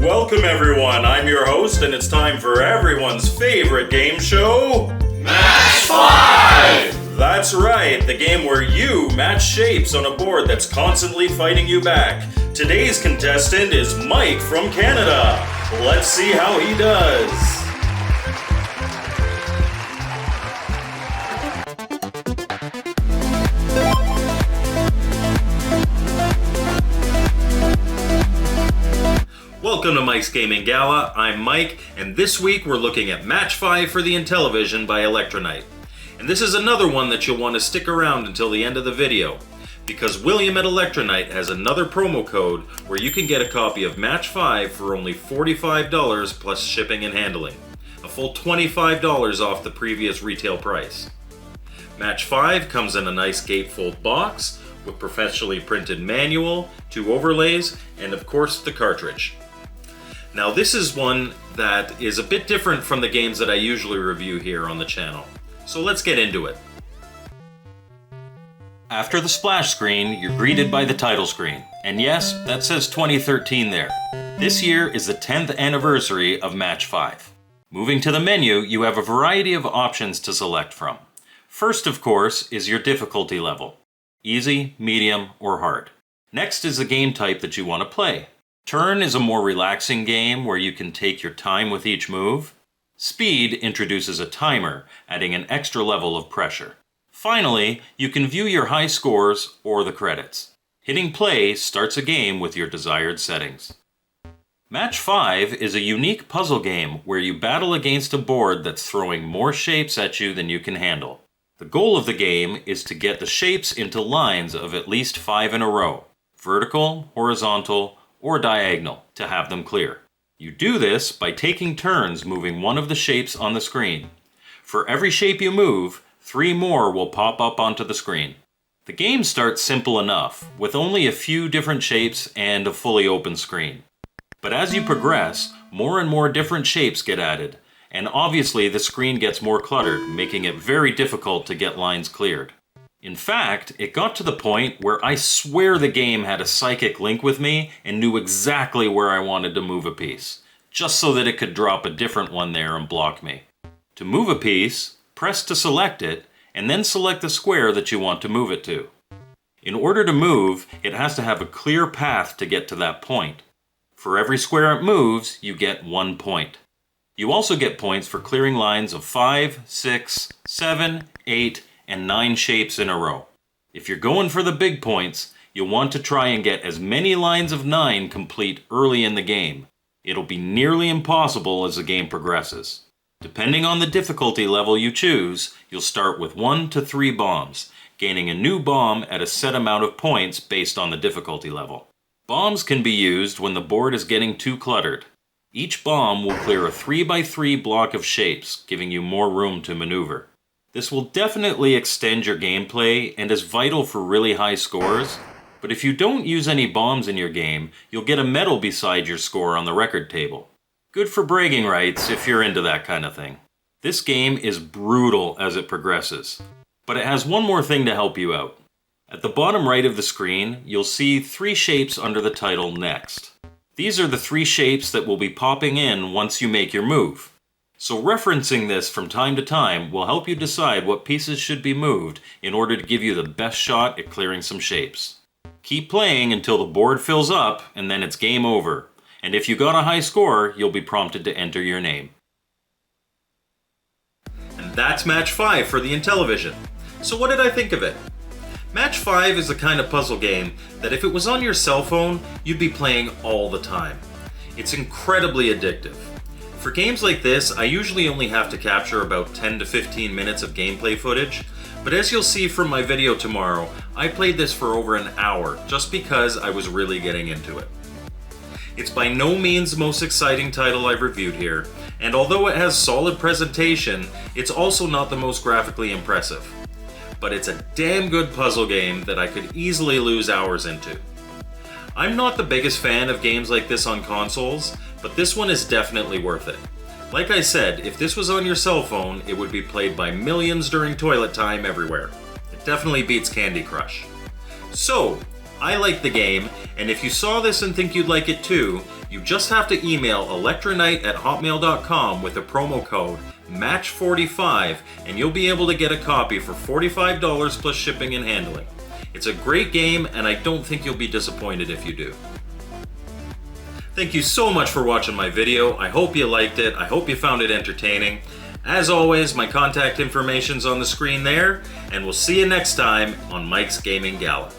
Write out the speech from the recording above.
Welcome everyone, I'm your host and it's time for everyone's favorite game show, Match 5! That's right, the game where you match shapes on a board that's constantly fighting you back. Today's contestant is Mike from Canada. Let's see how he does. Welcome to Mike's Gaming Gala. I'm Mike, and this week we're looking at Match 5 for the Intellivision by Elektronite. And this is another one that you'll want to stick around until the end of the video, because William at Elektronite has another promo code where you can get a copy of Match 5 for only $45 plus shipping and handling. A full $25 off the previous retail price. Match 5 comes in a nice gatefold box with professionally printed manual, 2 overlays, and of course the cartridge. Now this is one that is a bit different from the games that I usually review here on the channel. So let's get into it. After the splash screen, you're greeted by the title screen. And yes, that says 2013 there. This year is the 10th anniversary of Match 5. Moving to the menu, you have a variety of options to select from. First, of course, is your difficulty level. Easy, medium, or hard. Next is the game type that you want to play. Turn is a more relaxing game where you can take your time with each move. Speed introduces a timer, adding an extra level of pressure. Finally, you can view your high scores or the credits. Hitting play starts a game with your desired settings. Match 5 is a unique puzzle game where you battle against a board that's throwing more shapes at you than you can handle. The goal of the game is to get the shapes into lines of at least 5 in a row, vertical, horizontal, or diagonal, to have them clear. You do this by taking turns moving one of the shapes on the screen. For every shape you move, 3 more will pop up onto the screen. The game starts simple enough, with only a few different shapes and a fully open screen. But as you progress, more and more different shapes get added, and obviously the screen gets more cluttered, making it very difficult to get lines cleared. In fact, it got to the point where I swear the game had a psychic link with me and knew exactly where I wanted to move a piece, just so that it could drop a different one there and block me. To move a piece, press to select it, and then select the square that you want to move it to. In order to move, it has to have a clear path to get to that point. For every square it moves, you get 1 point. You also get points for clearing lines of 5, 6, 7, 8, and 9 shapes in a row. If you're going for the big points, you'll want to try and get as many lines of 9 complete early in the game. It'll be nearly impossible as the game progresses. Depending on the difficulty level you choose, you'll start with 1 to 3 bombs, gaining a new bomb at a set amount of points based on the difficulty level. Bombs can be used when the board is getting too cluttered. Each bomb will clear a 3x3 block of shapes, giving you more room to maneuver. This will definitely extend your gameplay and is vital for really high scores, but if you don't use any bombs in your game, you'll get a medal beside your score on the record table. Good for bragging rights if you're into that kind of thing. This game is brutal as it progresses, but it has one more thing to help you out. At the bottom right of the screen, you'll see 3 shapes under the title Next. These are the 3 shapes that will be popping in once you make your move. So referencing this from time to time will help you decide what pieces should be moved in order to give you the best shot at clearing some shapes. Keep playing until the board fills up and then it's game over. And if you got a high score, you'll be prompted to enter your name. And that's Match 5 for the Intellivision. So what did I think of it? Match 5 is the kind of puzzle game that if it was on your cell phone, you'd be playing all the time. It's incredibly addictive. For games like this, I usually only have to capture about 10 to 15 minutes of gameplay footage, but as you'll see from my video tomorrow, I played this for over an hour just because I was really getting into it. It's by no means the most exciting title I've reviewed here, and although it has solid presentation, it's also not the most graphically impressive. But it's a damn good puzzle game that I could easily lose hours into. I'm not the biggest fan of games like this on consoles, but this one is definitely worth it. Like I said, if this was on your cell phone, it would be played by millions during toilet time everywhere. It definitely beats Candy Crush. So, I like the game, and if you saw this and think you'd like it too, you just have to email elektronite@hotmail.com with the promo code MATCH45 and you'll be able to get a copy for $45 plus shipping and handling. It's a great game, and I don't think you'll be disappointed if you do. Thank you so much for watching my video. I hope you liked it. I hope you found it entertaining. As always, my contact information's on the screen there, and we'll see you next time on Mike's Gaming Gala.